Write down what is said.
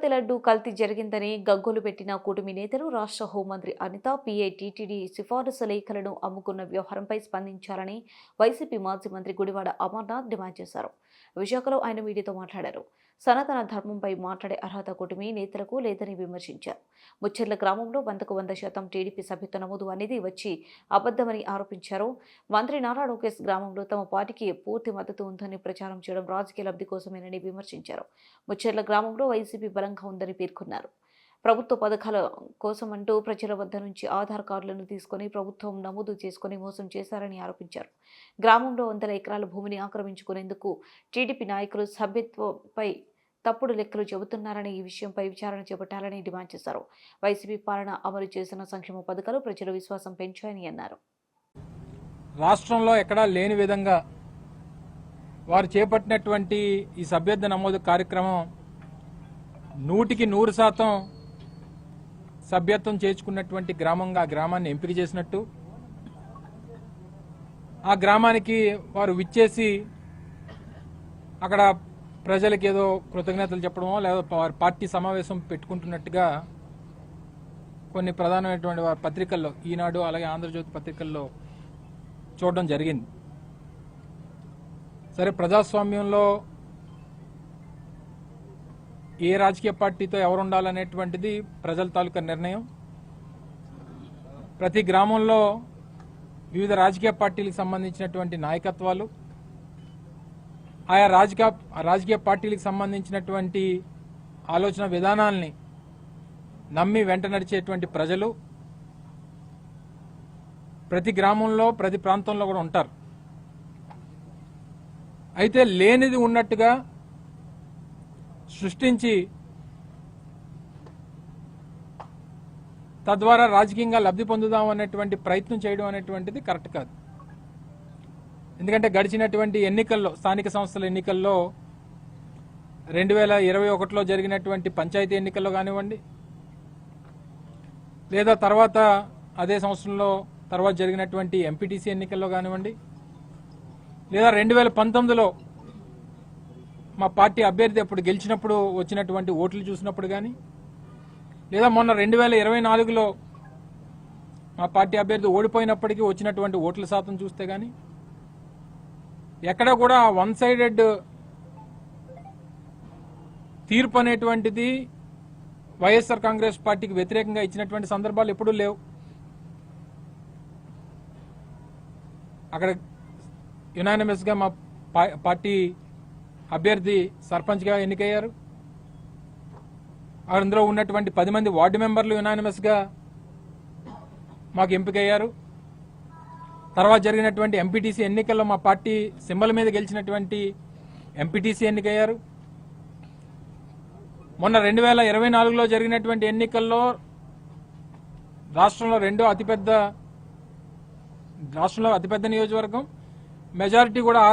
తిరుపతి లడ్డు కల్తీ జరిగిందని గగ్గోలు పెట్టిన కూటమి నేతలు రాష్ట్ర హోంమంత్రి అనిత పీఐ టీటీడీ సిఫారసు లేఖలను అమ్ముకున్న వ్యవహారంపై స్పందించాలని వైసీపీ మాజీ మంత్రి గుడివాడ అమర్నాథ్ డిమాండ్ చేశారు. విశాఖలో ఆయన మీడియాతో మాట్లాడారు. సనాతన ధర్మంపై మాట్లాడే అర్హత కూటమి నేతలకు లేదని విమర్శించారు. ముచ్చెర్ల గ్రామంలో 100% టీడీపీ సభ్యత్వ నమోదు అనేది వచ్చి అబద్దమని ఆరోపించారు. మంత్రి నారా లోకేష్ గ్రామంలో తమ పార్టీకి పూర్తి మద్దతు ఉందని ప్రచారం చేయడం రాజకీయ లబ్ధి కోసమేనని విమర్శించారు. ముచ్చెర్ల గ్రామంలో వైసీపీ బలంగా ఉందని పేర్కొన్నారు. ప్రభుత్వ పథకాల కోసమంటూ ప్రజల వద్ద నుంచి ఆధార్ కార్డులను తీసుకుని ప్రభుత్వం నమోదు చేసుకుని మోసం చేశారని ఆరోపించారు. గ్రామంలో 100 ఎకరాల భూమిని ఆక్రమించుకునేందుకు టీడీపీ నాయకులు సభ్యత్వంపై తప్పుడు లెక్కలు చెబుతున్నారని ఈ విషయంపై విచారణ చేపట్టాలని డిమాండ్ చేశారు. వైసీపీ పాలన అమలు చేసిన సంక్షేమ పథకాలు ప్రజల విశ్వాసం పెంచాయని అన్నారు. రాష్ట్రంలో ఎక్కడా లేని విధంగా వారు చేపట్టినటువంటి ఈ సభ్యత్వ నమోదు కార్యక్రమం 100% సభ్యత్వం చేర్చుకున్నటువంటి గ్రామంగా ఆ గ్రామాన్ని ఎంపిక చేసినట్టు, ఆ గ్రామానికి వారు విచ్చేసి అక్కడ ప్రజలకు ఏదో కృతజ్ఞతలు చెప్పడమో లేదా వారి పార్టీ సమావేశం పెట్టుకుంటున్నట్టుగా కొన్ని ప్రధానమైనటువంటి వారి పత్రికల్లో, ఈనాడు అలాగే ఆంధ్రజ్యోతి పత్రికల్లో చూడడం జరిగింది. సరే, ప్రజాస్వామ్యంలో ఏ రాజకీయ పార్టీతో ఎవరు ఉండాలనేటువంటిది ప్రజల తాలూకా నిర్ణయం. ప్రతి గ్రామంలో వివిధ రాజకీయ పార్టీలకు సంబంధించినటువంటి నాయకత్వాలు, ఆయా రాజకీయ పార్టీలకు సంబంధించినటువంటి ఆలోచన విధానాల్ని నమ్మి వెంట నడిచేటువంటి ప్రజలు ప్రతి గ్రామంలో ప్రతి ప్రాంతంలో కూడా ఉంటారు. అయితే లేనిది ఉన్నట్టుగా సృష్టించి తద్వారా రాజకీయంగా లబ్ధి పొందుదాం అనేటువంటి ప్రయత్నం చేయడం అనేటువంటిది కరెక్ట్ కాదు. ఎందుకంటే గడిచినటువంటి ఎన్నికల్లో, స్థానిక సంస్థల ఎన్నికల్లో 2021లో జరిగినటువంటి పంచాయతీ ఎన్నికల్లో కానివ్వండి, లేదా తర్వాత అదే సంవత్సరంలో తర్వాత జరిగినటువంటి ఎంపీటీసీ ఎన్నికల్లో కానివ్వండి, లేదా 2019లో మా పార్టీ అభ్యర్థి అప్పుడు గెలిచినప్పుడు వచ్చినటువంటి ఓట్లు చూసినప్పుడు కానీ, లేదా మొన్న 2024లో మా పార్టీ అభ్యర్థి ఓడిపోయినప్పటికీ వచ్చినటువంటి ఓట్ల శాతం చూస్తే కానీ ఎక్కడ కూడా వన్ సైడెడ్ తీర్పు అనేటువంటిది వైఎస్ఆర్ కాంగ్రెస్ పార్టీకి వ్యతిరేకంగా ఇచ్చినటువంటి సందర్భాలు ఎప్పుడూ లేవు. అక్కడ యునానిమస్ గా మా పార్టీ అభ్యర్థి సర్పంచ్గా ఎన్నికయ్యారు. అందులో ఉన్నటువంటి 10 మంది వార్డు మెంబర్లు యునానిమస్ గా మాకు ఎంపికయ్యారు. తర్వాత జరిగినటువంటి ఎంపీటీసీ ఎన్నికల్లో మా పార్టీ సింబల్ మీద గెలిచినటువంటి ఎంపీటీసీ ఎన్నికయ్యారు. మొన్న 2024లో జరిగినటువంటి ఎన్నికల్లో రాష్ట్రంలో అతిపెద్ద నియోజకవర్గం, మెజారిటీ కూడా